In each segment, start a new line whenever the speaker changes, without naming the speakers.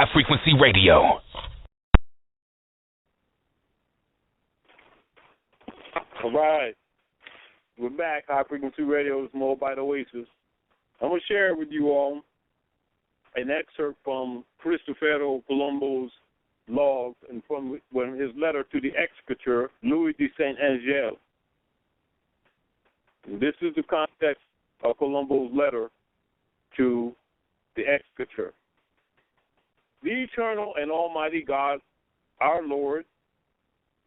High Frequency Radio.
All right. We're back. High Frequency Radio's MOABITE Oasis. I'm going to share with you all an excerpt from Cristoforo Colombo's logs and from his letter to the executor, Louis de Saint-Angel. This is the context of Colombo's letter to the executor. The eternal and almighty God, our Lord,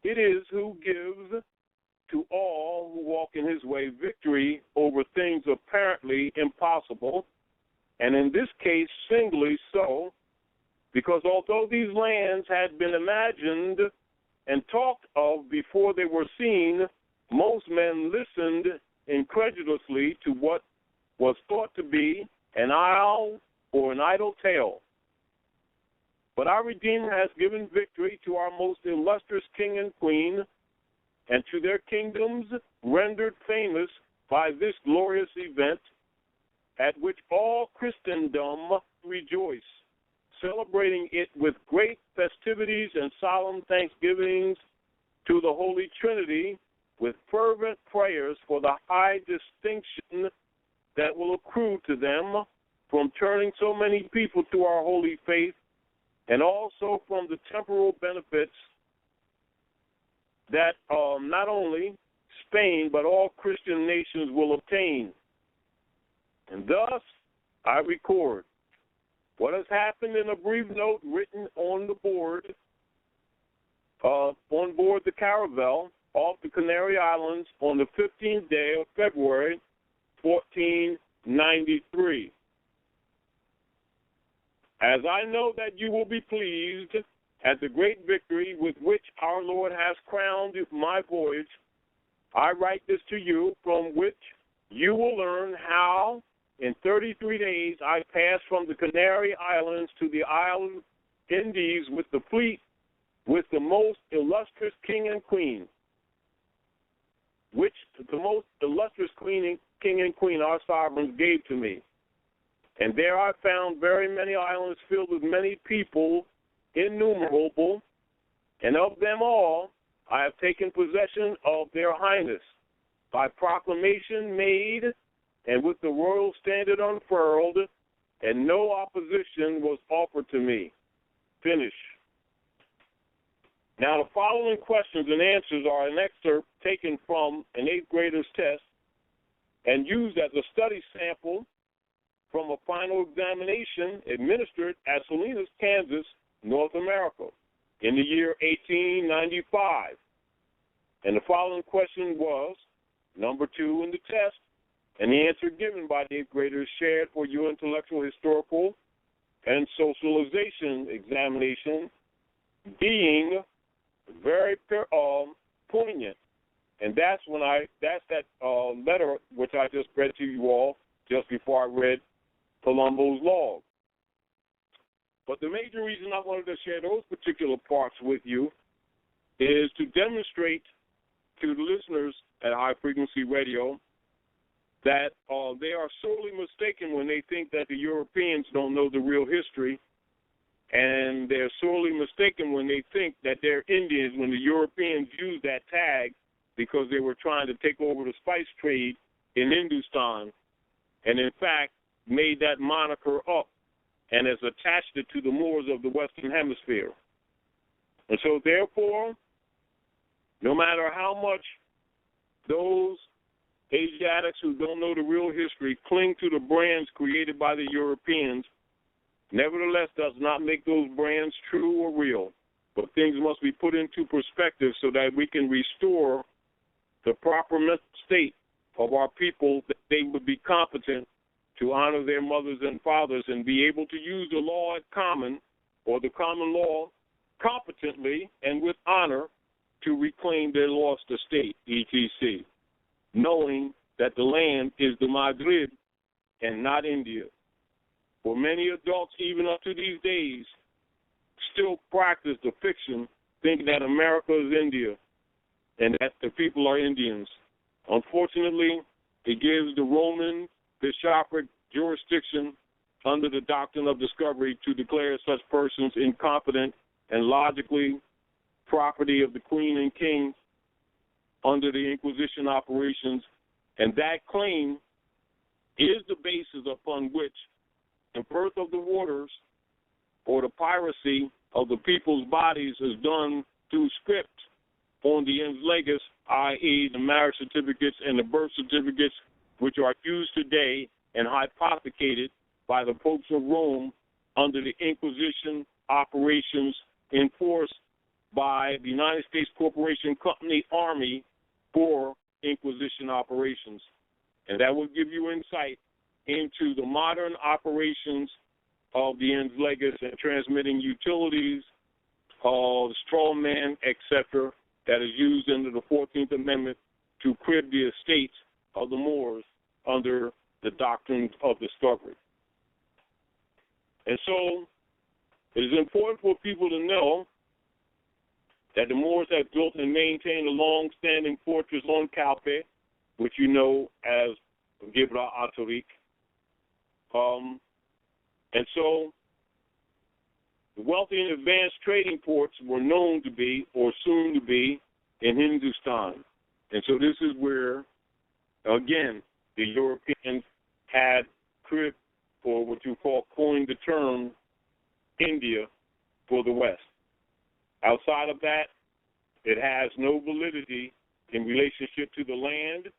it is who gives to all who walk in his way victory over things apparently impossible, and in this case singly so, because although these lands had been imagined and talked of before they were seen, most men listened incredulously to what was thought to be an isle or an idle tale. But our Redeemer has given victory to our most illustrious king and queen, and to their kingdoms rendered famous by this glorious event, at which all Christendom rejoice, celebrating it with great festivities and solemn thanksgivings to the Holy Trinity, with fervent prayers for the high distinction that will accrue to them from turning so many people to our holy faith, and also from the temporal benefits that not only Spain but all Christian nations will obtain. And thus I record what has happened in a brief note written on the board, on board the caravel off the Canary Islands on the 15th day of February, 1493. As I know that you will be pleased at the great victory with which our Lord has crowned my voyage, I write this to you, from which you will learn how in 33 days I passed from the Canary Islands to the island Indies with the fleet, with the most illustrious king and queen, which the most illustrious king and queen, our sovereigns, gave to me. And there I found very many islands filled with many people, innumerable, and of them all I have taken possession of their highness, by proclamation made, and with the royal standard unfurled, and no opposition was offered to me. Finish. Now the following questions and answers are an excerpt taken from an 8th grader's test and used as a study sample from a final examination administered at Salinas, Kansas, North America, in the year 1895. And the following question was number 2 in the test, and the answer given by the 8th graders shared for your intellectual, historical, and socialization examination, being very poignant. And that's that letter which I just read to you all just before I read Colombo's log. But the major reason I wanted to share those particular parts with you is to demonstrate to the listeners at High Frequency Radio that they are sorely mistaken when they think that the Europeans don't know the real history, and they're sorely mistaken when they think that they're Indians when the Europeans used that tag because they were trying to take over the spice trade in Hindustan, and in fact made that moniker up and has attached it to the Moors of the Western Hemisphere. And so therefore, no matter how much those Asiatics who don't know the real history cling to the brands created by the Europeans, nevertheless does not make those brands true or real. But things must be put into perspective so that we can restore the proper mental state of our people, that they would be competent to honor their mothers and fathers and be able to use the law at common, or the common law, competently and with honor to reclaim their lost estate, etc., knowing that the land is the Maghreb and not India. For many adults, even up to these days, still practice the fiction, thinking that America is India and that the people are Indians. Unfortunately, it gives the Roman bishopric jurisdiction under the doctrine of discovery to declare such persons incompetent and logically property of the Queen and King under the Inquisition operations, and that claim is the basis upon which the birth of the waters or the piracy of the people's bodies is done through script on the ens legis, i.e. the marriage certificates and the birth certificates, which are used today and hypothecated by the popes of Rome under the Inquisition operations enforced by the United States Corporation Company Army for Inquisition operations. And that will give you insight into the modern operations of the ens legis and transmitting utilities, straw man, etc., that is used under the 14th Amendment to crib the estates of the Moors under the doctrines of discovery. And so it is important for people to know that the Moors have built and maintained a long-standing fortress on Calpe, which you know as Gebra Atarik. And so the wealthy and advanced trading ports were known to be, or soon to be, in Hindustan. And so this is where, again, the Europeans had cribbed, or what you call coined the term, India for the West. Outside of that, it has no validity in relationship to the land,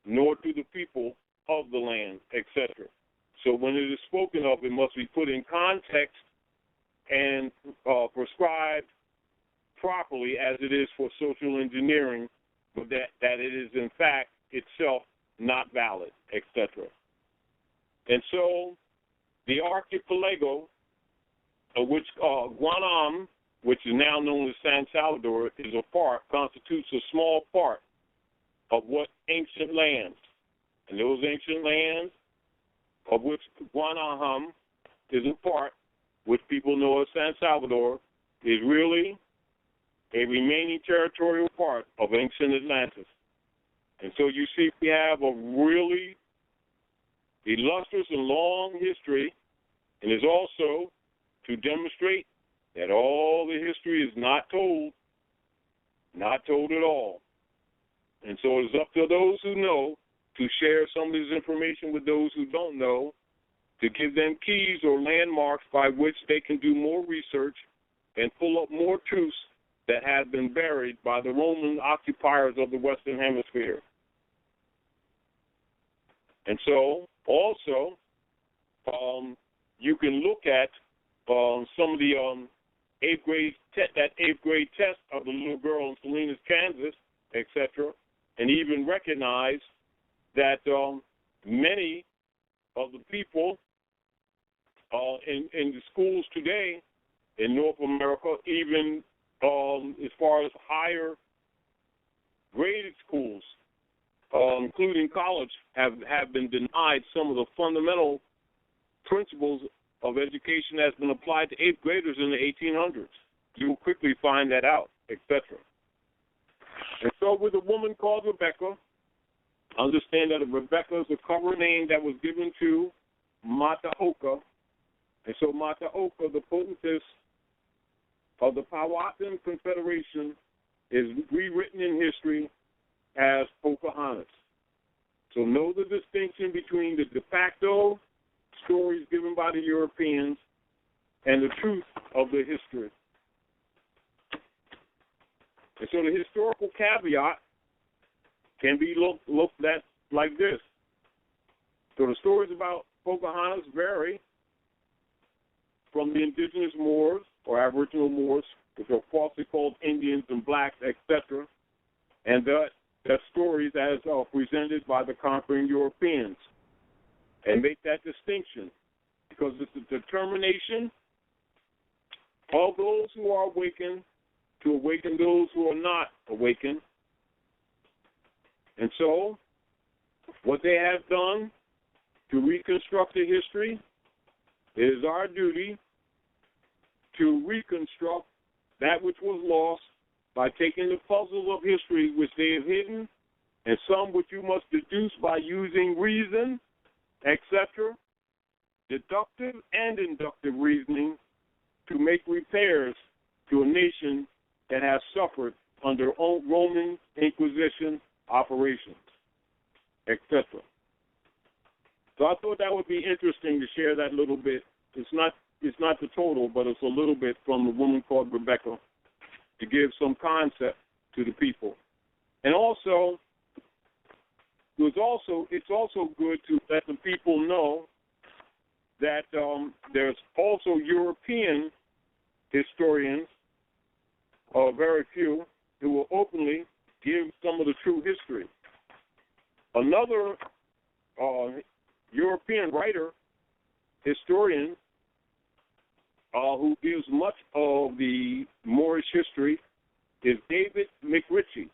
nor to the people of the land, etc. So when it is spoken of, it must be put in context and prescribed properly as it is for social engineering, but that it is in fact itself not valid, etc. And so the archipelago, of which Guanam, which is now known as San Salvador, is a part, constitutes a small part of what ancient lands. And those ancient lands, of which Guanahum is a part, which people know as San Salvador, is really a remaining territorial part of ancient Atlantis. And so you see we have a really illustrious and long history, and is also to demonstrate that all the history is not told at all. And so it's up to those who know to share some of this information with those who don't know, to give them keys or landmarks by which they can do more research and pull up more truths that have been buried by the Roman occupiers of the Western Hemisphere. And so, also, you can look at some of the eighth grade test of the little girl in Salinas, Kansas, etc., and even recognize that many of the people in the schools today in North America, even as far as higher graded schools, including college, have been denied some of the fundamental principles of education that's been applied to eighth graders in the 1800s. You will quickly find that out, etc. And so with a woman called Rebecca, understand that Rebecca is a cover name that was given to Mata Oka. And so Mata Oka, the potentess of the Powhatan Confederation, is rewritten in history as Pocahontas. So know the distinction between the de facto stories given by the Europeans and the truth of the history. And so the historical caveat can be looked at like this. So the stories about Pocahontas vary from the indigenous Moors or Aboriginal Moors, which are falsely called Indians and blacks, etc., and that stories as are presented by the conquering Europeans. And make that distinction, because it's the determination of those who are awakened to awaken those who are not awakened. And so, what they have done to reconstruct the history, it is our duty to reconstruct that which was lost by taking the puzzles of history which they have hidden, and some which you must deduce by using reason, etc., deductive and inductive reasoning to make repairs to a nation that has suffered under Roman Inquisition operations, etc. So I thought that would be interesting to share that little bit. It's not the total, but it's a little bit from a woman called Rebecca to give some concept to the people. And also, it's also good to let the people know that there's also European historians, very few, who will openly give some of the true history. Another European writer, historian, who gives much of the Moorish history is David McRitchie.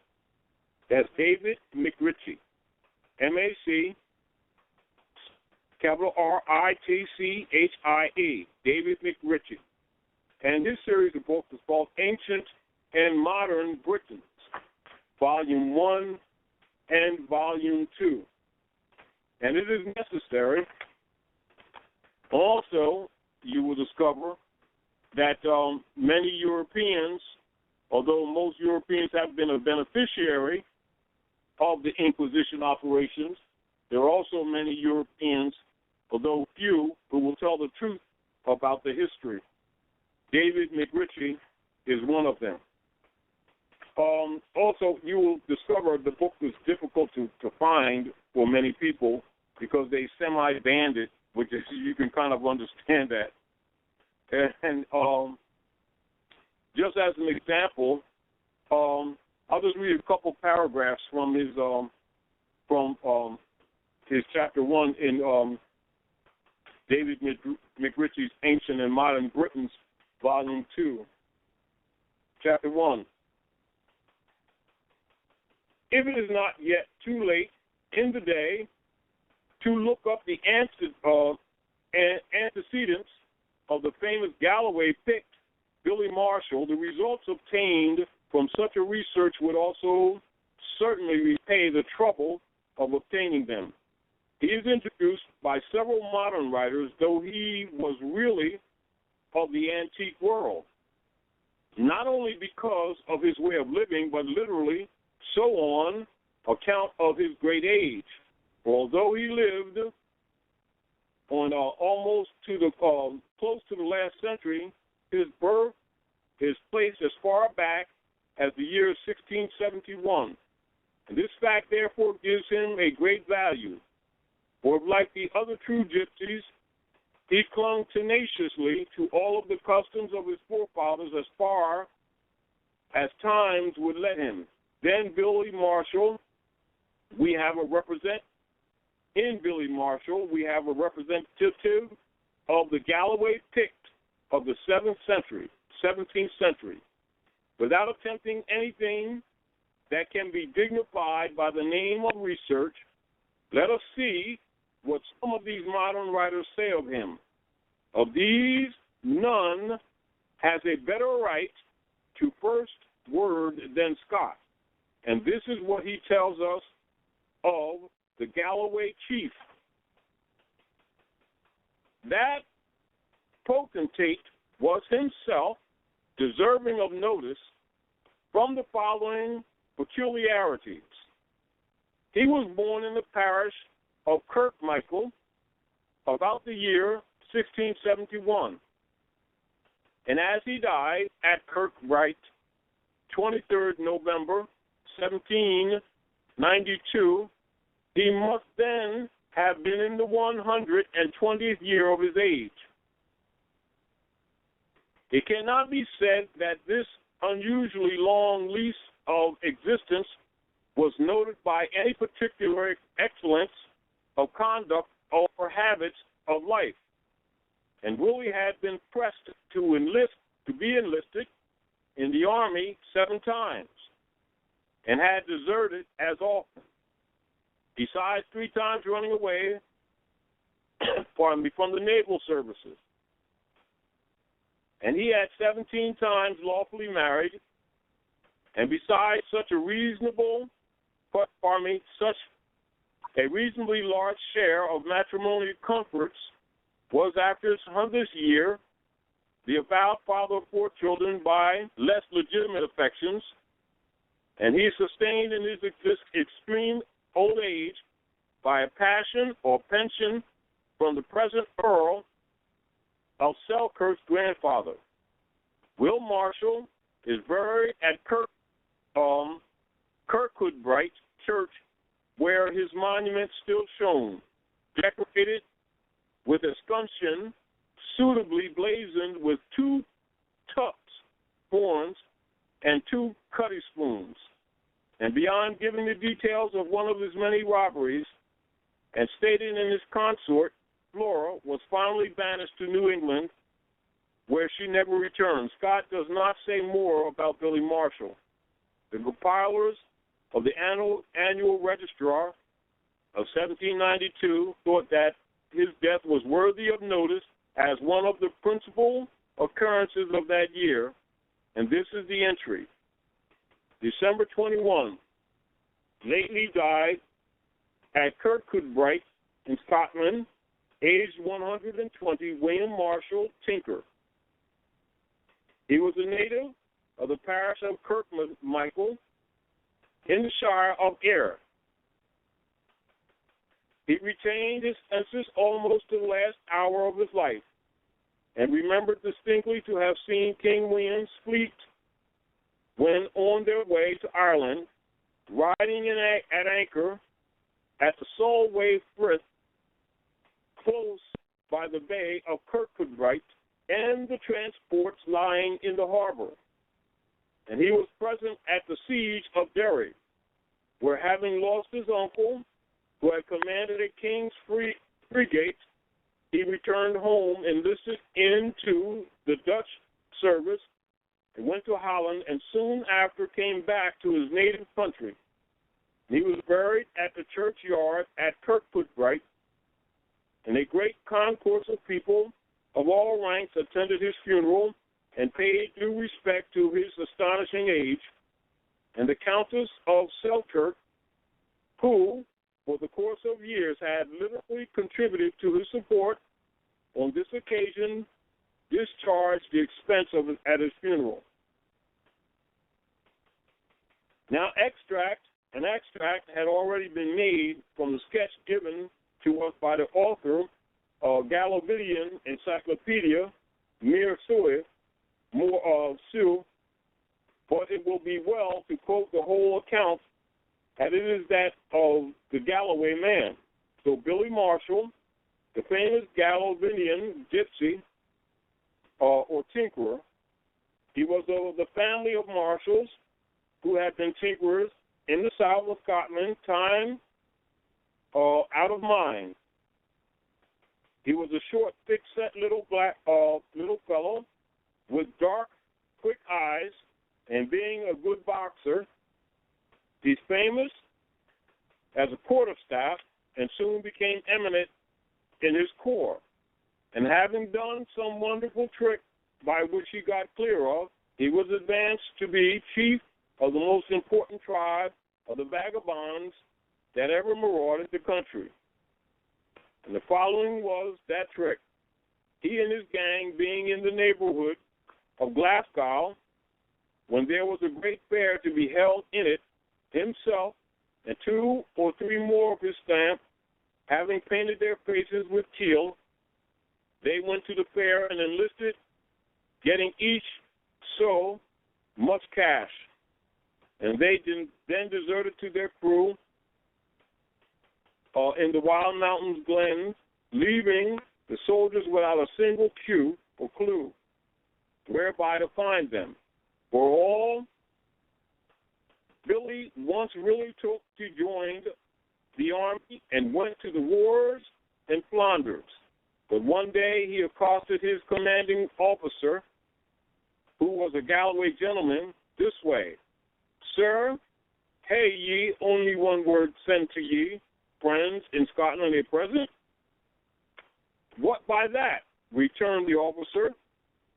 That's David McRitchie. M-A-C, capital R-I-T-C-H-I-E, David McRitchie. And this series of books is called Ancient and Modern Britons, Volume 1 and Volume 2. And it is necessary. Also, you will discover that many Europeans, although most Europeans have been a beneficiary of the Inquisition operations, there are also many Europeans, although few, who will tell the truth about the history. David McRitchie is one of them. Also, you will discover the book is difficult to find for many people because they semi-banned it, which is, you can kind of understand that. And just as an example, I'll just read a couple paragraphs from his chapter 1 in David McRitchie's Ancient and Modern Britons, Volume 2. Chapter 1. If it is not yet too late in the day to look up the antecedents of the famous Galloway Pict, Billy Marshall, the results obtained from such a research would also certainly repay the trouble of obtaining them. He is introduced by several modern writers, though he was really of the antique world, not only because of his way of living, but literally so on account of his great age. For although he lived on almost to the close to the last century, his birth is placed as far back as the year 1671. And this fact, therefore, gives him a great value. For like the other true gypsies, he clung tenaciously to all of the customs of his forefathers as far as times would let him. Then Billy Marshall, we have a representative of the Galloway Pict of the 17th century. Without attempting anything that can be dignified by the name of research, let us see what some of these modern writers say of him. Of these, none has a better right to first word than Scott. And this is what he tells us of the Galloway chief. That potentate was himself deserving of notice from the following peculiarities. He was born in the parish of Kirkmichael about the year 1671. And as he died at Kirkwright, 23rd November 1792, he must then have been in the 120th year of his age. It cannot be said that this unusually long lease of existence was noted by any particular excellence of conduct or habits of life. And Willie had been pressed to be enlisted in the Army 7 times and had deserted as often. Besides 3 times running away from the naval services. And he had 17 times lawfully married, and besides such a reasonably large share of matrimonial comforts was after his 100th year the avowed father of 4 children by less legitimate affections, and he is sustained in his extreme old age by a passion or pension from the present Earl of Selkirk's grandfather. Will Marshall is buried at Kirkwoodbright Church, where his monument still shown, decorated with escutcheon suitably blazoned with 2 tucks, horns, and 2 cutty spoons. And beyond giving the details of one of his many robberies, and stating in his consort, Flora was finally banished to New England, where she never returned. Scott does not say more about Billy Marshall. The compilers of the annual registrar of 1792 thought that his death was worthy of notice as one of the principal occurrences of that year, and this is the entry. December 21, lately died at Kirkwoodbright in Scotland, aged 120, William Marshall Tinker. He was a native of the parish of Kirkmichael in the Shire of Ayr. He retained his senses almost to the last hour of his life, and remembered distinctly to have seen King William's fleet when on their way to Ireland, riding at anchor at the Solway Frith, close by the bay of Kirkwoodbright, and the transports lying in the harbor. And he was present at the siege of Derry, where, having lost his uncle, who had commanded a king's frigate, he returned home, enlisted into the Dutch service, and went to Holland, and soon after came back to his native country. He was buried at the churchyard at Kirkwoodbright, and a great concourse of people of all ranks attended his funeral and paid due respect to his astonishing age, and the Countess of Selkirk, who, for the course of years, had literally contributed to his support, on this occasion discharged the expense at his funeral. Now, an extract had already been made from the sketch given to us by the author of Gallovidian Encyclopedia, Mir Suif, Sioux, but it will be well to quote the whole account, as it is that of the Galloway man. So Billy Marshall, the famous Gallovidian gypsy or tinkerer, he was of the family of Marshalls who had been tinkerers in the south of Scotland, time out of mind. He was a short, thick-set little fellow with dark, quick eyes, and being a good boxer, he's famous as a quarterstaff and soon became eminent in his corps. And having done some wonderful trick by which he got clear of, he was advanced to be chief of the most important tribe of the vagabonds that ever marauded the country. And the following was that trick. He and his gang being in the neighborhood of Glasgow, when there was a great fair to be held in it, himself and 2 or 3 more of his stamp, having painted their faces with teal, they went to the fair and enlisted, getting each so much cash. And they then deserted to their crew in the wild mountains glens, leaving the soldiers without a single cue or clue whereby to find them. For all, Billy once really took to join the army and went to the wars in Flanders. But one day he accosted his commanding officer, who was a Galloway gentleman, this way: "Sir, hey ye, only one word sent to ye, friends in Scotland a present?" "What by that?" returned the officer.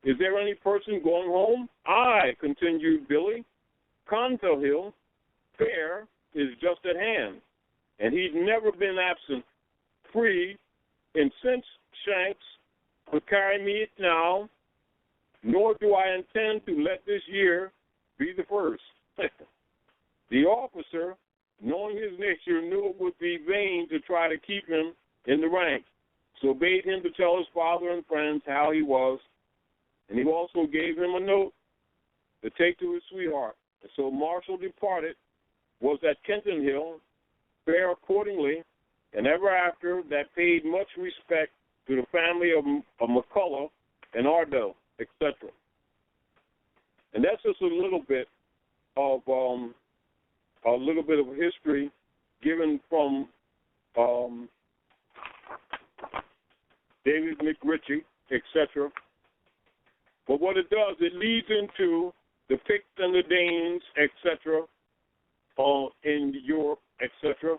"Is there any person going home?" "Aye," continued Billy, "Conville Hill fair is just at hand, and he'd never been absent free, and since Shanks but carry me it now, nor do I intend to let this year be the first. The officer, knowing his nature, knew it would be vain to try to keep him in the ranks, so bade him to tell his father and friends how he was, and he also gave him a note to take to his sweetheart. And so Marshall departed, was at Kenton Hill, fare accordingly, and ever after that paid much respect to the family of McCullough and Ardell, etc. And that's just a little bit of history given from David McRitchie, etc. But what it does, it leads into the Picts and the Danes, etc., in Europe, etc.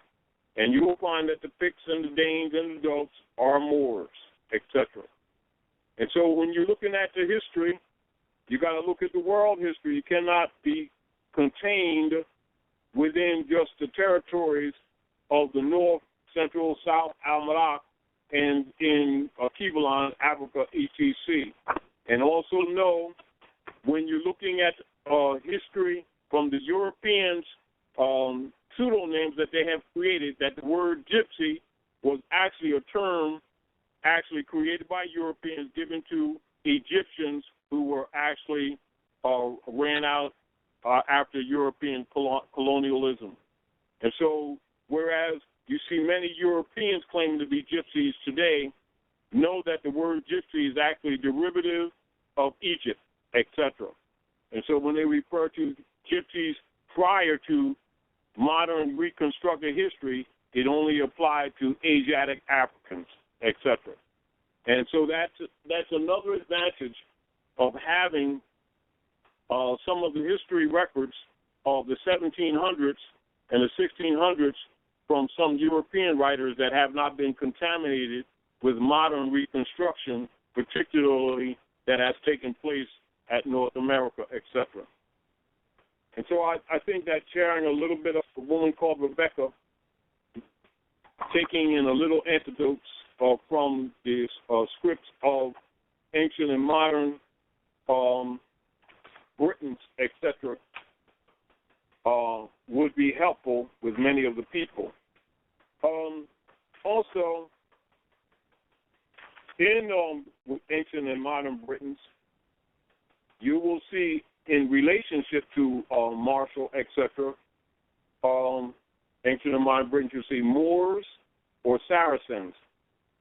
And you will find that the Picts and the Danes and the Celts are Moors, etc. And so when you're looking at the history, you got to look at the world history. You cannot be contained within just the territories of the North, Central, South, Almanac, and in Kivalon, Africa, etc. And also know when you're looking at history from the Europeans' pseudonyms that they have created, that the word gypsy was actually a term actually created by Europeans given to Egyptians who were actually ran out after European colonialism. And so whereas you see many Europeans claim to be gypsies today, know that the word gypsy is actually derivative of Egypt, etc. And so when they refer to gypsies prior to modern reconstructed history, it only applied to Asiatic Africans, etc. And so that's another advantage of having some of the history records of the 1700s and the 1600s from some European writers that have not been contaminated with modern reconstruction, particularly that has taken place at North America, etc. And so I think that sharing a little bit of a woman called Rebecca, taking in a little anecdotes from the scripts of ancient and modern Britons, etc., would be helpful with many of the people. Also, in ancient and modern Britons, you will see in relationship to Marshall, etc., ancient and modern Britons, you see Moors or Saracens.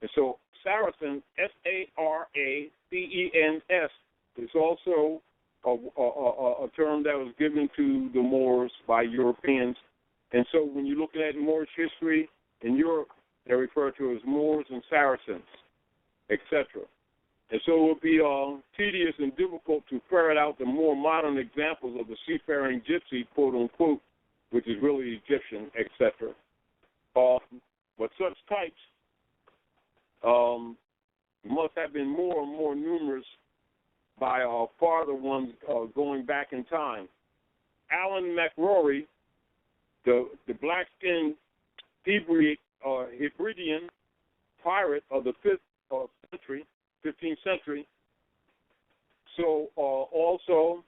And so Saracen, S-A-R-A-C-E-N-S, is also a term that was given to the Moors by Europeans. And so when you're looking at Moorish history in Europe, they're referred to as Moors and Saracens, etc. And so it would be tedious and difficult to ferret out the more modern examples of the seafaring gypsy, quote unquote, which is really Egyptian, etc. But such types must have been more and more numerous by farther ones going back in time. Alan McRory, the black-skinned Hebridean pirate of the 15th century. So also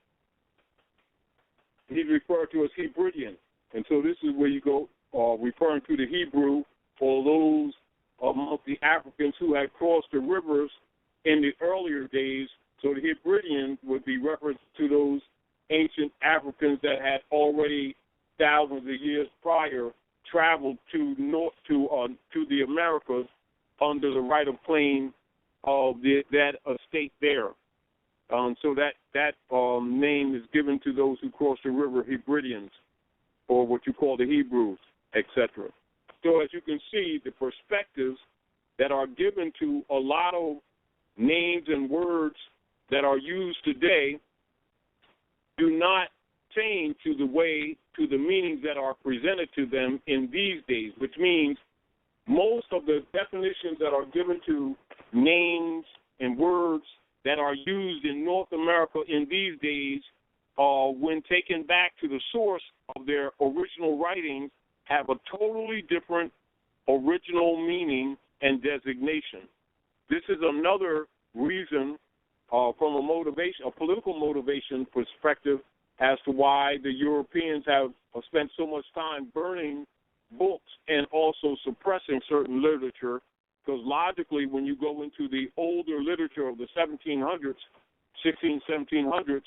he's referred to as Hebridean. And so this is where you go referring to the Hebrew for those amongst the Africans who had crossed the rivers in the earlier days. So the Hebrideans would be reference to those ancient Africans that had already thousands of years prior traveled to the Americas under the right of claim of that estate there. So that name is given to those who crossed the river, Hebrideans, or what you call the Hebrews, etc. So as you can see, the perspectives that are given to a lot of names and words that are used today do not change to the meanings that are presented to them in these days, which means most of the definitions that are given to names and words that are used in North America in these days, when taken back to the source of their original writings, have a totally different original meaning and designation. This is another reason from a political motivation perspective as to why the Europeans have spent so much time burning books and also suppressing certain literature, because logically when you go into the older literature of the 1700s, 1700s,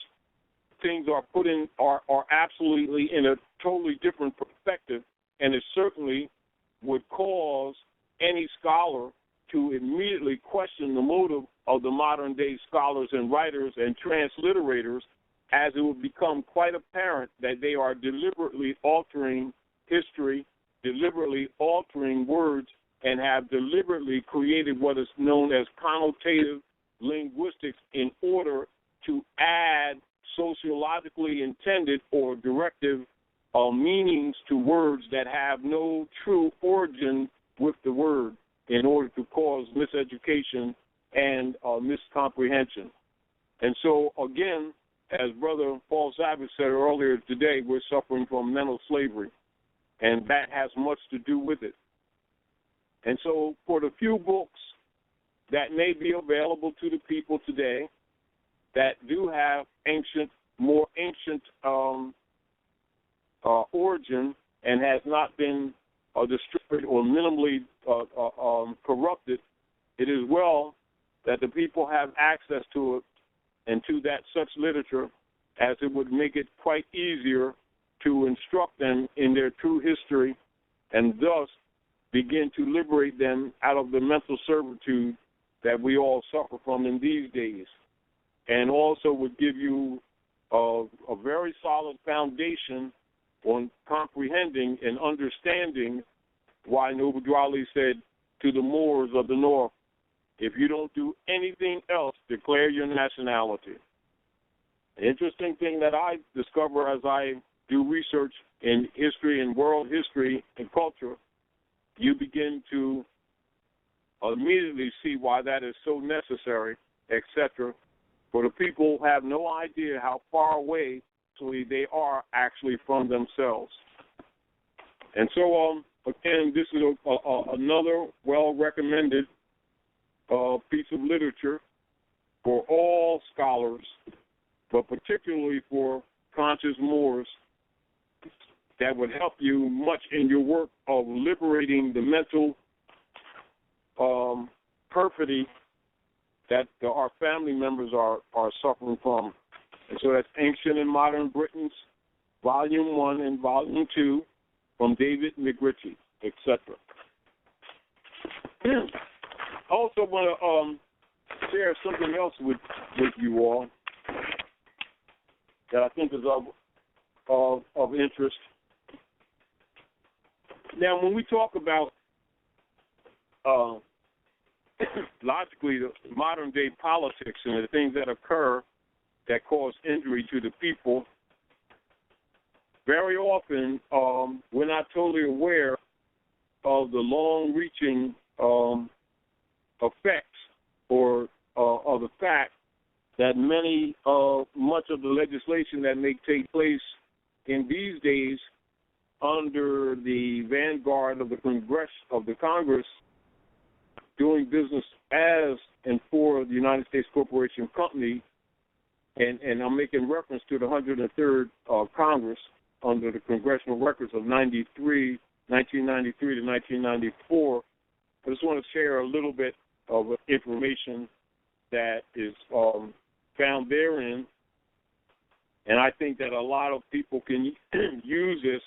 things are absolutely in a totally different perspective, and it certainly would cause any scholar to immediately question the motive of the modern-day scholars and writers and transliterators, as it would become quite apparent that they are deliberately altering history, deliberately altering words, and have deliberately created what is known as connotative linguistics in order to add sociologically intended or directive meanings to words that have no true origin with the word, in order to cause miseducation and miscomprehension. And so, again, as Brother Paul Savage said earlier today, we're suffering from mental slavery, and that has much to do with it. And so for the few books that may be available to the people today that do have more ancient origin and has not been destroyed or minimally corrupted, it is well that the people have access to it and to that such literature, as it would make it quite easier to instruct them in their true history and thus begin to liberate them out of the mental servitude that we all suffer from in these days, and also would give you a very solid foundation on comprehending and understanding why Noble Drawley said to the Moors of the North, if you don't do anything else, declare your nationality. The interesting thing that I discover as I do research in history and world history and culture, you begin to immediately see why that is so necessary, etc. For the people have no idea how far away they are actually from themselves. And so, again, this is another well-recommended piece of literature for all scholars, but particularly for conscious Moors, that would help you much in your work of liberating the mental perfidy that our family members are suffering from. And so that's Ancient and Modern Britons, Volume 1 and Volume 2, from David McRitchie, etc. I also want to share something else with you all that I think is of interest. Now, when we talk about logically the modern-day politics and the things that occur that cause injury to the people, very often we're not totally aware of the long-reaching effects or of the fact that much of the legislation that may take place in these days under the vanguard of the Congress doing business as and for the United States Corporation Company, and I'm making reference to the 103rd Congress under the Congressional Records of 1993 to 1994. I just want to share a little bit of information that is found therein, and I think that a lot of people can use this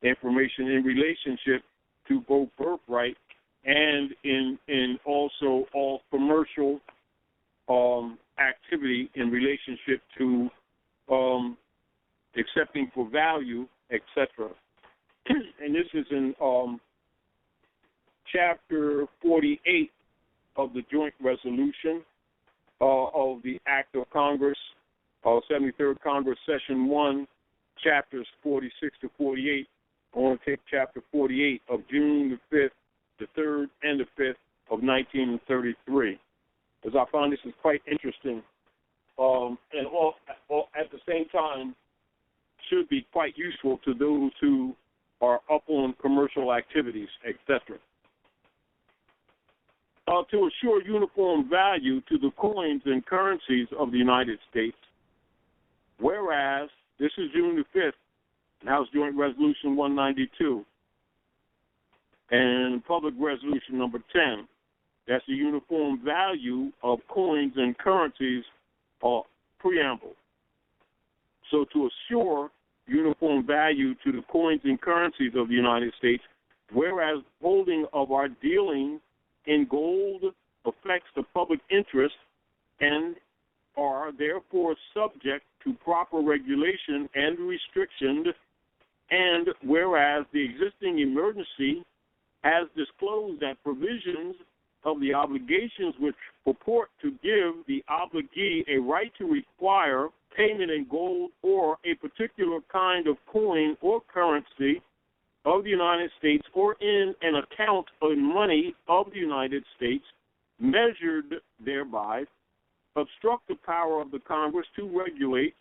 information in relationship to both birthright and in also all commercial activity in relationship to accepting for value, etc. And this is in Chapter 48 of the Joint Resolution of the Act of Congress, 73rd Congress, Session 1, Chapters 46 to 48. I want to take Chapter 48 of June the 5th, the 3rd, and the 5th of 1933, because I find this is quite interesting, and at the same time should be quite useful to those who are up on commercial activities, etc. to assure uniform value to the coins and currencies of the United States. Whereas, this is June the 5th, House Joint Resolution 192, and Public Resolution number 10. That's the uniform value of coins and currencies preamble. So to assure uniform value to the coins and currencies of the United States, whereas holding of our dealing in gold affects the public interest and are therefore subject to proper regulation and restriction, and whereas the existing emergency has disclosed that provisions of the obligations which purport to give the obligee a right to require payment in gold or a particular kind of coin or currency of the United States or in an account of money of the United States measured thereby obstruct the power of the Congress to regulate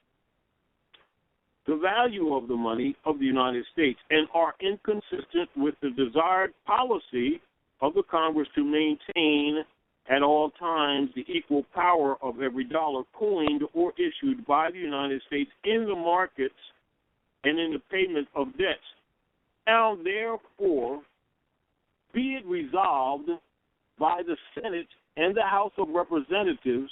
the value of the money of the United States and are inconsistent with the desired policy of the Congress to maintain at all times the equal power of every dollar coined or issued by the United States in the markets and in the payment of debts. Now, therefore, be it resolved by the Senate and the House of Representatives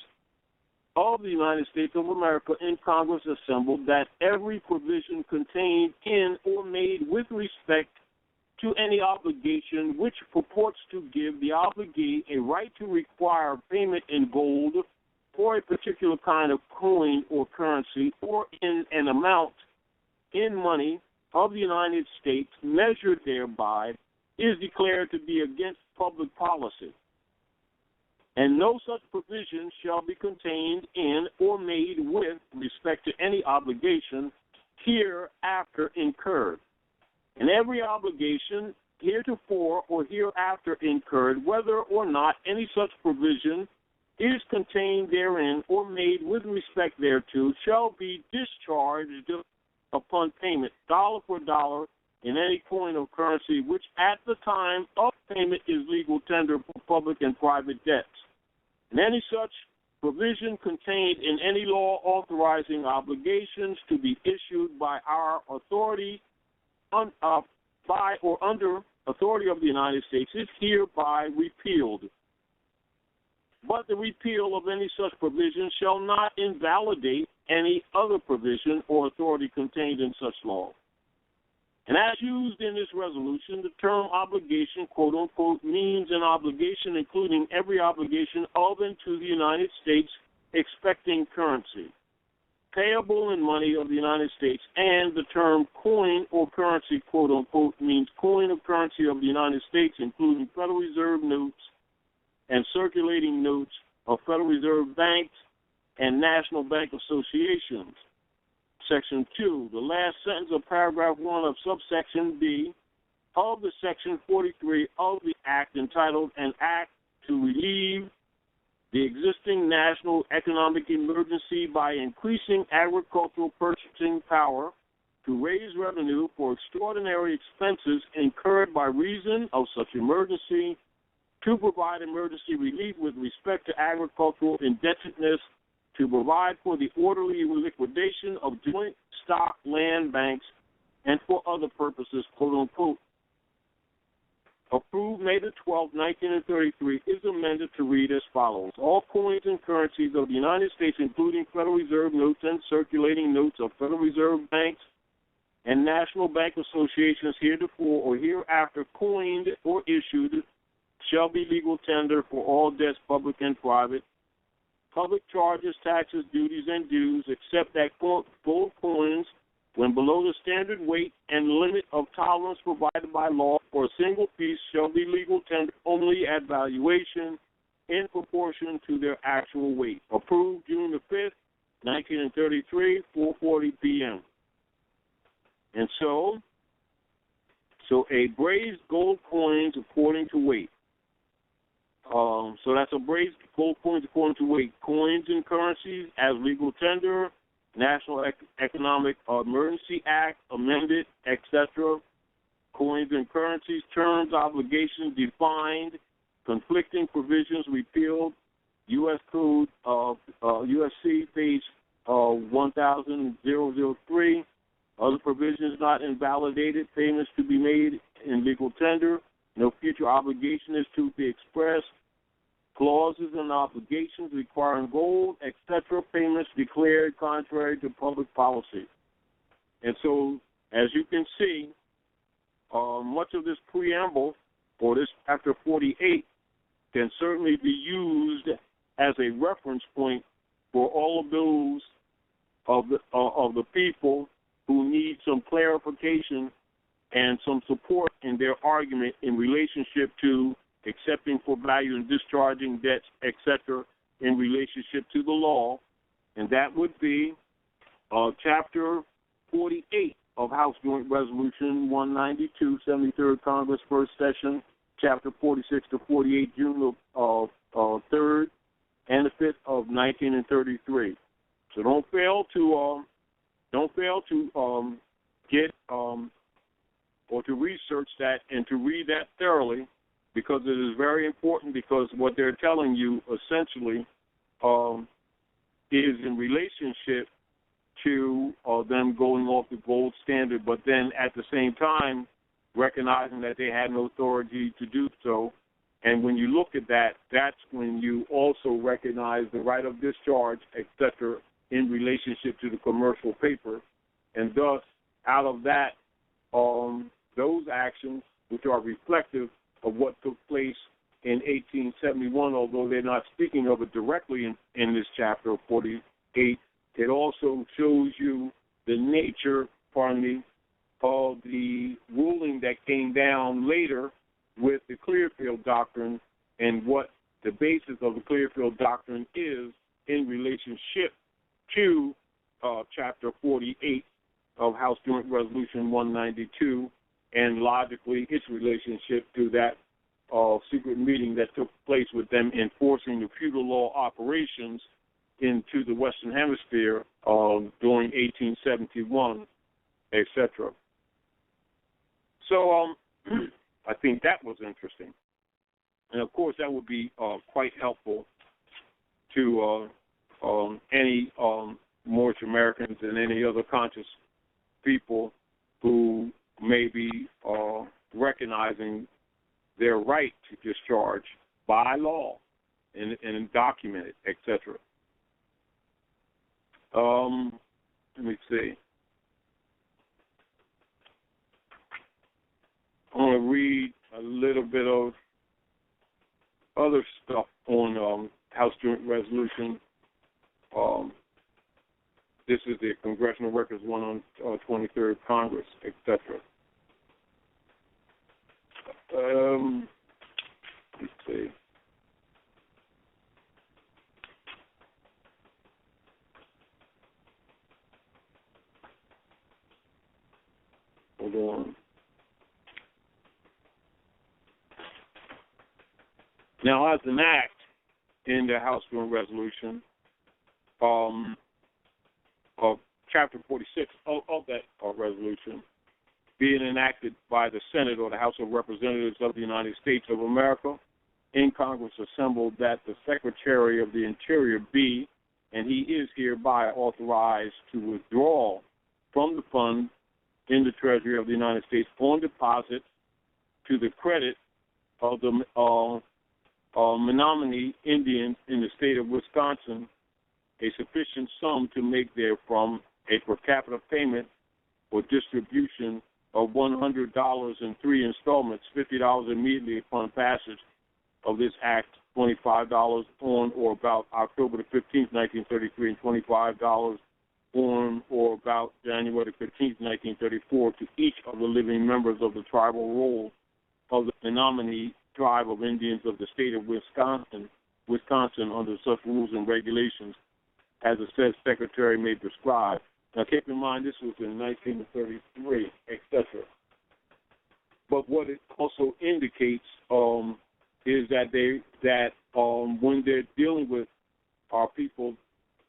of the United States of America in Congress assembled that every provision contained in or made with respect to any obligation which purports to give the obligee a right to require payment in gold or a particular kind of coin or currency or in an amount in money of the United States measured thereby is declared to be against public policy. And no such provision shall be contained in or made with respect to any obligation hereafter incurred. And every obligation heretofore or hereafter incurred, whether or not any such provision is contained therein or made with respect thereto, shall be discharged upon payment, dollar for dollar, in any coin or currency which at the time of payment is legal tender for public and private debts. And any such provision contained in any law authorizing obligations to be issued by our authority, by or under authority of the United States, is hereby repealed. But the repeal of any such provision shall not invalidate any other provision or authority contained in such law. And as used in this resolution, the term obligation, quote unquote, means an obligation including every obligation of and to the United States expecting currency, payable in money of the United States, and the term coin or currency, quote unquote, means coin or currency of the United States, including Federal Reserve notes and circulating notes of Federal Reserve banks and national bank associations. Section 2, the last sentence of paragraph 1 of subsection B of the Section 43 of the Act entitled An Act to Relieve the Existing National Economic Emergency by Increasing Agricultural Purchasing Power to Raise Revenue for Extraordinary Expenses Incurred by Reason of Such Emergency, to provide emergency relief with respect to agricultural indebtedness, to provide for the orderly liquidation of joint stock land banks, and for other purposes, quote unquote. Approved May the 12th, 1933, is amended to read as follows. All coins and currencies of the United States, including Federal Reserve notes and circulating notes of Federal Reserve banks and national bank associations heretofore or hereafter coined or issued, shall be legal tender for all debts, public and private, public charges, taxes, duties, and dues, except that gold coins, when below the standard weight and limit of tolerance provided by law for a single piece, shall be legal tender only at valuation in proportion to their actual weight. Approved June the 5th, 1933, 4:40 p.m. And so a braised gold coins according to weight. So that's a braised gold coins according to weight. Coins and currencies as legal tender, National Economic Emergency Act, amended, etc. Coins and currencies, terms, obligations defined conflicting provisions repealed. U.S. Code USC page 100003. Other provisions not invalidated. Payments to be made in legal tender. No future obligation is to be expressed. Clauses and obligations requiring gold, etc. Payments declared contrary to public policy. And so, as you can see, much of this preamble, or this Chapter 48, can certainly be used as a reference point for all of those of the people who need some clarification and some support in their argument in relationship to accepting for value and discharging debts, etc., in relationship to the law. And that would be Chapter 48 of House Joint Resolution 192, 73rd Congress, First Session, Chapter 46 to 48, June of 3rd and the 5th of 1933. So don't fail to get or to research that and to read that thoroughly, because it is very important, because what they're telling you essentially is in relationship to them going off the gold standard, but then at the same time recognizing that they had no authority to do so. And when you look at that, that's when you also recognize the right of discharge, etc., in relationship to the commercial paper. And thus, out of that, those actions, which are reflective of what took place in 1871, although they're not speaking of it directly in this chapter of 48, it also shows you the nature, of the ruling that came down later with the Clearfield Doctrine and what the basis of the Clearfield Doctrine is in relationship to Chapter 48 of House Joint Resolution 192, and logically its relationship to that secret meeting that took place with them enforcing the feudal law operations into the Western Hemisphere during 1871, etc. So I think that was interesting. And, of course, that would be quite helpful to any Moorish Americans and any other conscious people who may be recognizing their right to discharge by law and document it, etc. Let me see. I want to read a little bit of other stuff on House Joint Resolution. This is the Congressional Records 1 on 23rd Congress, etc. Let's see. Hold on. Now, as an act in the House Joint Resolution of Chapter 46 of that resolution, being enacted by the Senate or the House of Representatives of the United States of America, in Congress assembled, that the Secretary of the Interior be, and he is hereby authorized to withdraw from the fund in the Treasury of the United States on deposit to the credit of the Menominee Indians in the state of Wisconsin a sufficient sum to make therefrom a per capita payment or distribution of $100 in 3 installments, $50 immediately upon passage of this act, $25 on or about October the 15th, 1933, and $25 on or about January the 15th, 1934, to each of the living members of the tribal roll of the Menominee tribe of Indians of the state of Wisconsin under such rules and regulations as the said secretary may prescribe. Now, keep in mind, this was in 1933, etc. But what it also indicates is that when they're dealing with our people,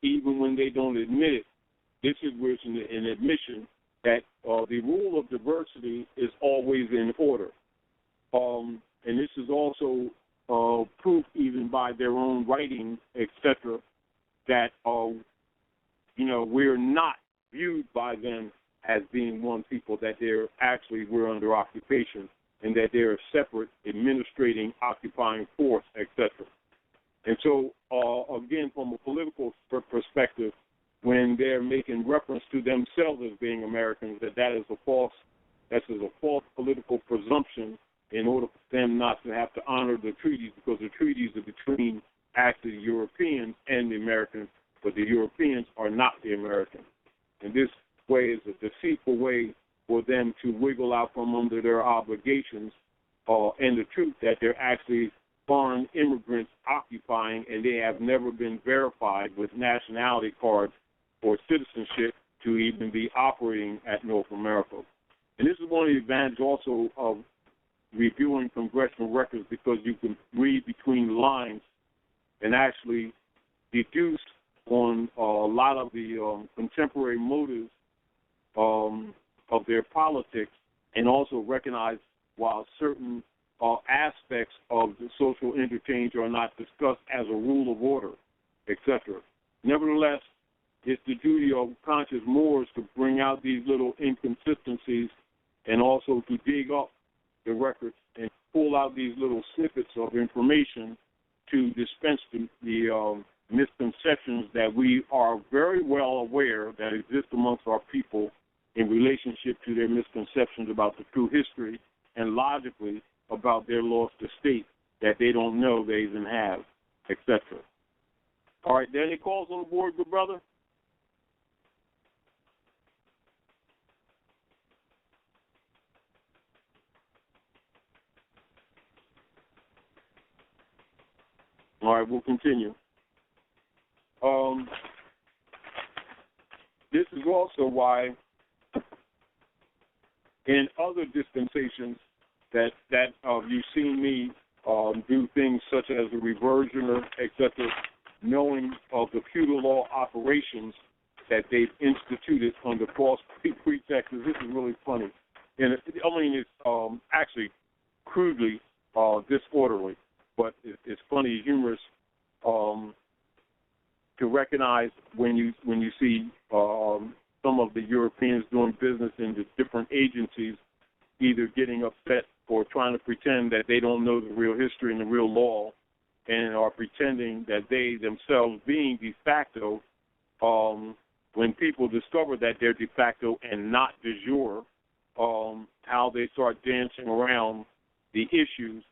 even when they don't admit it, this is where it's an admission that the rule of diversity is always in order. And this is also proof, even by their own writings, etc., that we're not viewed by them as being one people, that we're under occupation, and that they're a separate administrating, occupying force, etc. And so, again, from a political perspective, when they're making reference to themselves as being Americans, that is a false political presumption in order for them not to have to honor the treaties, because the treaties are between actually the Europeans and the Americans, but the Europeans are not the Americans. And this way is a deceitful way for them to wiggle out from under their obligations, and the truth that they're actually foreign immigrants occupying, and they have never been verified with nationality cards or citizenship to even be operating at North America. And this is one of the advantages also of reviewing congressional records, because you can read between the lines and actually deduce on a lot of the contemporary motives of their politics, and also recognize while certain aspects of the social interchange are not discussed as a rule of order, etc. Nevertheless, it's the duty of conscious Moors to bring out these little inconsistencies and also to dig up the records and pull out these little snippets of information to dispense the misconceptions that we are very well aware that exist amongst our people in relationship to their misconceptions about the true history and logically about their lost estate that they don't know they even have, etc. All right, there any calls on the board, good brother? All right, we'll continue. This is also why in other dispensations that you've seen me do things such as a reversioner, etc., knowing of the feudal law operations that they've instituted under false pretexts. This is really funny. And it's actually crudely disorderly, but it's funny, humorous to recognize when you see some of the Europeans doing business in the different agencies either getting upset or trying to pretend that they don't know the real history and the real law, and are pretending that they themselves being de facto, when people discover that they're de facto and not de jure, how they start dancing around the issues,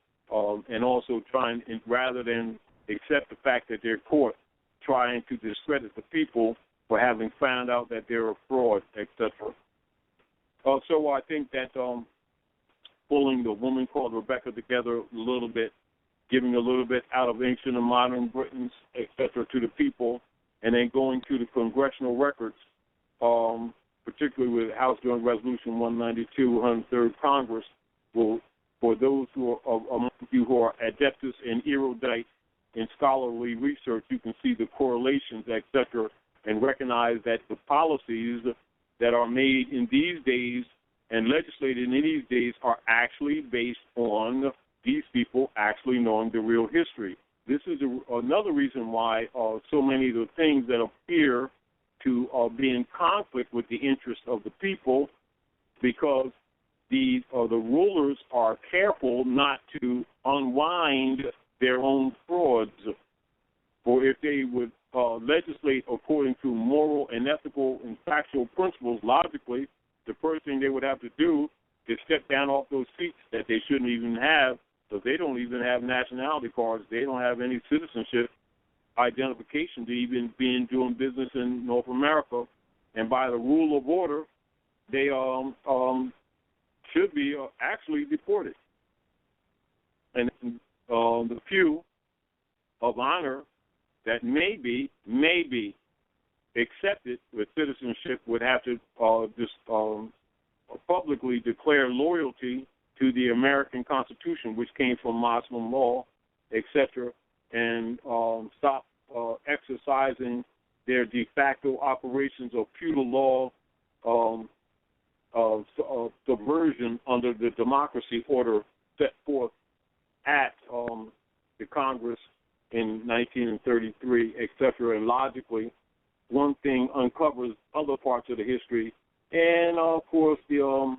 and also trying, rather than accept the fact that they're caught, trying to discredit the people for having found out that they're a fraud, etc. So I think that pulling the woman called Rebecca together a little bit, giving a little bit out of ancient and modern Britons, etc., to the people, and then going to the congressional records, particularly with House Joint Resolution 192, 103rd Congress, will, for those who are among you who are adeptus and erudite in scholarly research, you can see the correlations, etc., and recognize that the policies that are made in these days and legislated in these days are actually based on these people actually knowing the real history. This is another reason why so many of the things that appear to be in conflict with the interests of the people, because the rulers are careful not to unwind their own frauds. For if they would legislate according to moral and ethical and factual principles, logically, the first thing they would have to do is step down off those seats that they shouldn't even have, because they don't even have nationality cards. They don't have any citizenship identification to even be doing business in North America. And by the rule of order, they should be actually deported. And the few of honor that may be accepted with citizenship would have to publicly declare loyalty to the American Constitution, which came from Muslim law, etc., and stop exercising their de facto operations of feudal law subversion under the democracy order set forth at to Congress in 1933, etc. And logically, one thing uncovers other parts of the history, and of course the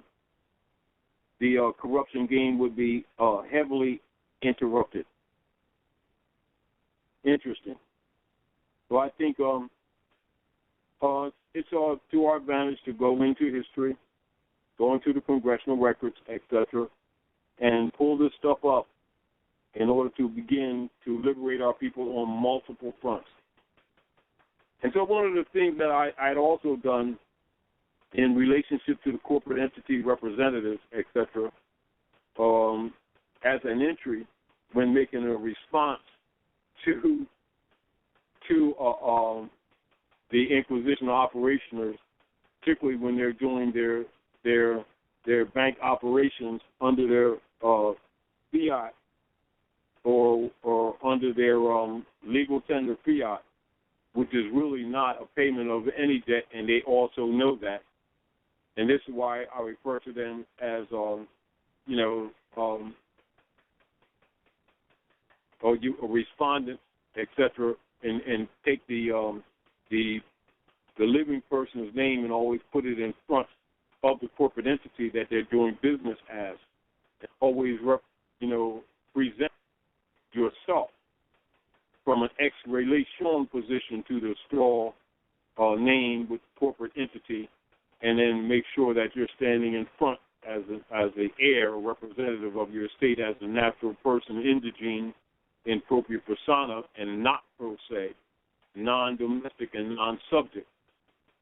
corruption game would be heavily interrupted. Interesting. So I think it's to our advantage to go into history, go into the congressional records, etc., and pull this stuff up in order to begin to liberate our people on multiple fronts. And so one of the things that I'd also done in relationship to the corporate entity representatives, etc., as an entry when making a response to the Inquisition operationers, particularly when they're doing their bank operations under their fiat or under their legal tender fiat, which is really not a payment of any debt, and they also know that. And this is why I refer to them as, a respondent, etc., and take the living person's name and always put it in front of the corporate entity that they're doing business as. And always, present yourself from an ex relation position to the straw name with the corporate entity, and then make sure that you're standing in front as the heir or representative of your estate as a natural person, indigene, in propria persona, and not pro se, non-domestic and non-subject,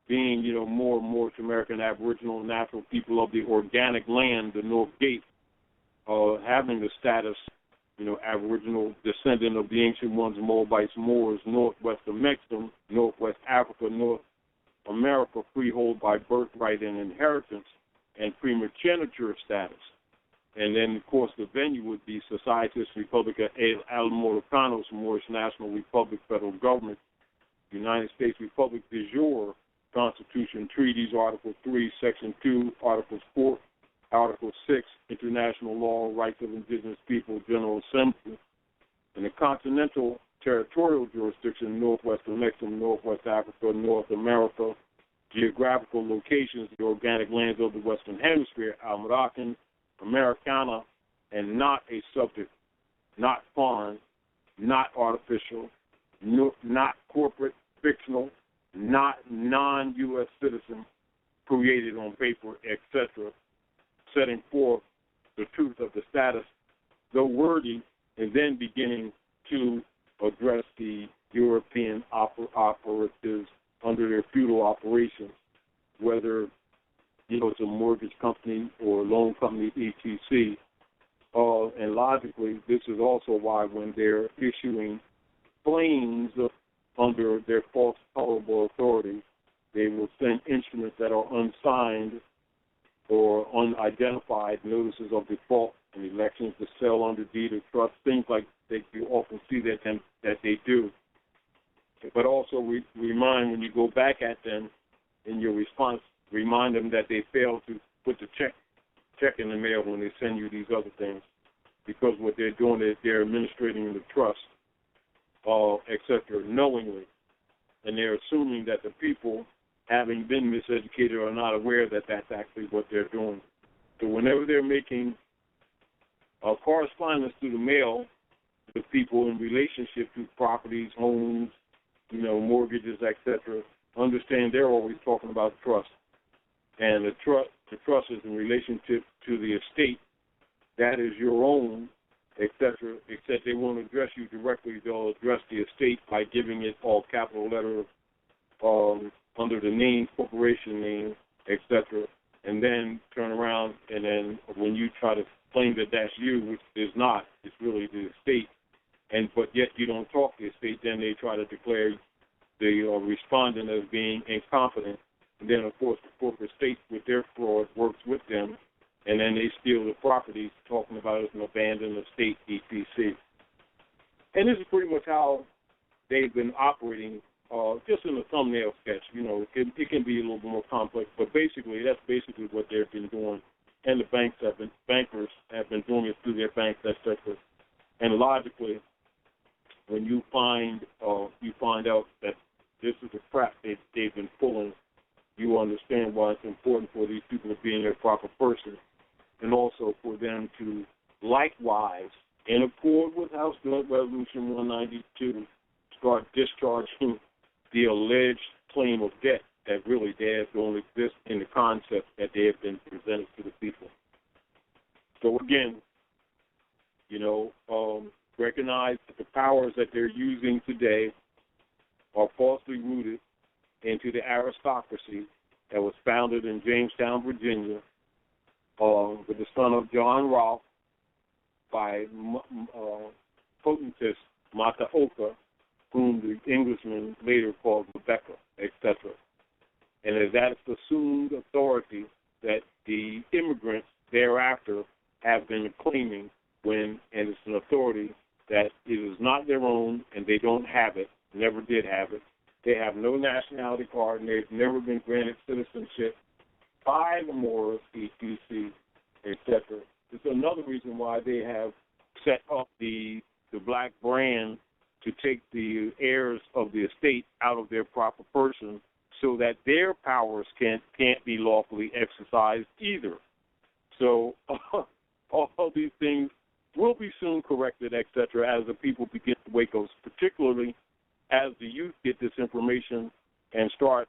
being, more and more to American Aboriginal and natural people of the organic land, the North Gate, having the status, Aboriginal descendant of the ancient ones, Moabites, Moors, Northwest of Mexico, Northwest Africa, North America, freehold by birthright and inheritance, and primogeniture status. And then, of course, the venue would be Societas Republica Al-Morocanos, Moorish National Republic, Federal Government, United States Republic de jure, Constitution, Treaties, Article 3, Section 2, Articles 4, Article 6, International Law, Rights of Indigenous People, General Assembly, and the continental territorial jurisdiction, Northwest of Mexico, Northwest Africa, North America, geographical locations, the organic lands of the Western Hemisphere, Al-Moroccan, Americana, and not a subject, not foreign, not artificial, not corporate, fictional, not non-U.S. citizen, created on paper, etc., setting forth the truth of the status, though wordy, and then beginning to address the European operatives under their feudal operations, whether it's a mortgage company or loan company, etc. And logically, this is also why when they're issuing claims under their false tolerable authority, they will send instruments that are unsigned or unidentified, notices of default and elections to sell under deed of trust, things like that you often see that they do. But also remind, when you go back at them in your response, remind them that they failed to put the check in the mail when they send you these other things, because what they're doing is they're administrating the trust, etc., knowingly, and they're assuming that the people, having been miseducated, are not aware that that's actually what they're doing. So whenever they're making correspondence through the mail with people in relationship to properties, homes, mortgages, etc., understand they're always talking about trust. And the trust is in relationship to the estate. That is your own, etc., except they won't address you directly. They'll address the estate by giving it all capital letter under the name, corporation name, etc., and then turn around, and then when you try to claim that that's you, which is not, it's really the estate, but yet you don't talk to the estate, then they try to declare the respondent as being incompetent. And then, of course, the corporate state with their fraud works with them, and then they steal the properties, talking about it as an abandoned estate, etc. And this is pretty much how they've been operating, just in a thumbnail sketch. It can be a little bit more complex, but basically, that's basically what they've been doing. And the bankers have been doing it through their banks, etc. And logically, find out that this is the crap they've been pulling, you understand why it's important for these people to be in their proper person, and also for them to likewise, in accord with House Bill Resolution 192, start discharging the alleged claim of debt that really don't exist in the concept that they have been presented to the people. So again, recognize that the powers that they're using today are falsely rooted into the aristocracy that was founded in Jamestown, Virginia, with the son of John Rolfe by Pocahontas Mataoka, whom the Englishmen later called Rebecca, etc. And it is that assumed authority that the immigrants thereafter have been claiming and it's an authority that it is not their own and they don't have it, never did have it. They have no nationality card and they've never been granted citizenship by the Moors, ETC, etc. It's another reason why they have set up the black brand to take the heirs of the estate out of their proper person so that their powers can't be lawfully exercised either. So all these things will be soon corrected, etc., as the people begin to wake up, particularly as the youth get this information and start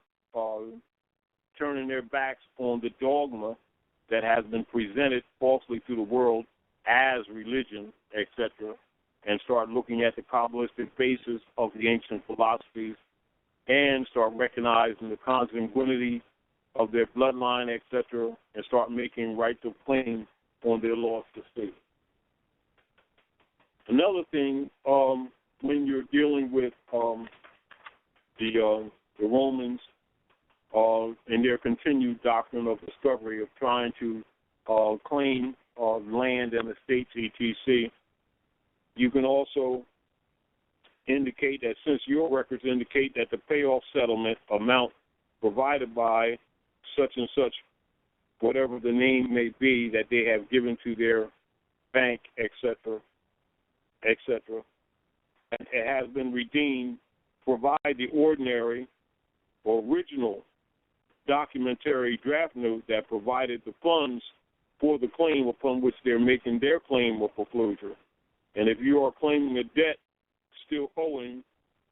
turning their backs on the dogma that has been presented falsely to the world as religion, etc., and start looking at the Kabbalistic basis of the ancient philosophies and start recognizing the consanguinity of their bloodline, etc., and start making rights of claim on their lost estate. Another thing, when you're dealing with the Romans and their continued doctrine of discovery of trying to claim land and estates, etc., you can also indicate that since your records indicate that the payoff settlement amount provided by such and such, whatever the name may be, that they have given to their bank, etc., and it has been redeemed, provide the ordinary or original documentary draft note that provided the funds for the claim upon which they're making their claim of foreclosure. And if you are claiming a debt still owing,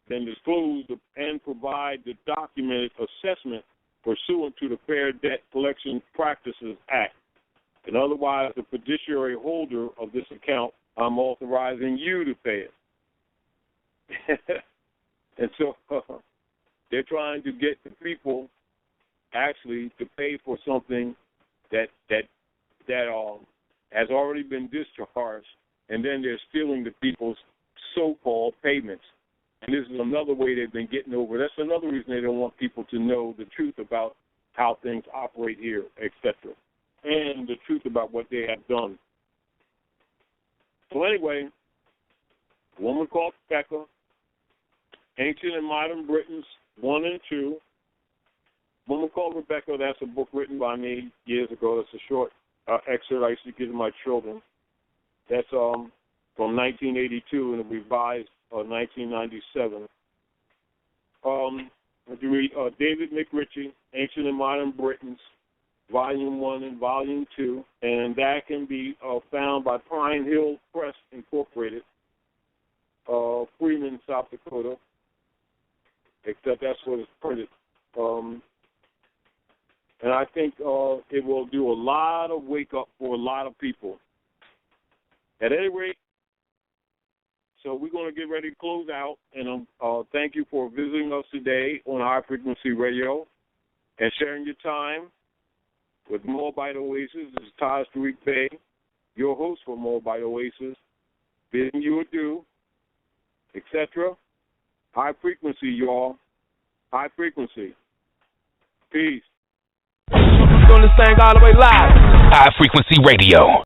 then disclose and provide the documented assessment pursuant to the Fair Debt Collection Practices Act. And otherwise, the fiduciary holder of this account, I'm authorizing you to pay it. And so they're trying to get the people actually to pay for something that has already been discharged, and then they're stealing the people's so-called payments. And this is another way they've been getting over. That's another reason they don't want people to know the truth about how things operate here, etc., and the truth about what they have done. So anyway, a woman called Rebecca, Ancient and Modern Britons 1 and 2. A woman called Rebecca, that's a book written by me years ago. That's a short excerpt I used to give to my children. That's from 1982 and a revised 1997. You read David McRitchie, Ancient and Modern Britons, Volume 1 and Volume 2, and that can be found by Pine Hill Press Incorporated, Freeman, South Dakota, except that's what it's printed. And I think it will do a lot of wake-up for a lot of people. At any rate, so we're going to get ready to close out, and thank you for visiting us today on High Frequency Radio and sharing your time with MOABITE Oasis. This is Taj Tarik Bey, your host for MOABITE Oasis, bidding you adieu, etc. High frequency, y'all. High frequency. Peace.
Doing this thing all the way live. High Frequency Radio.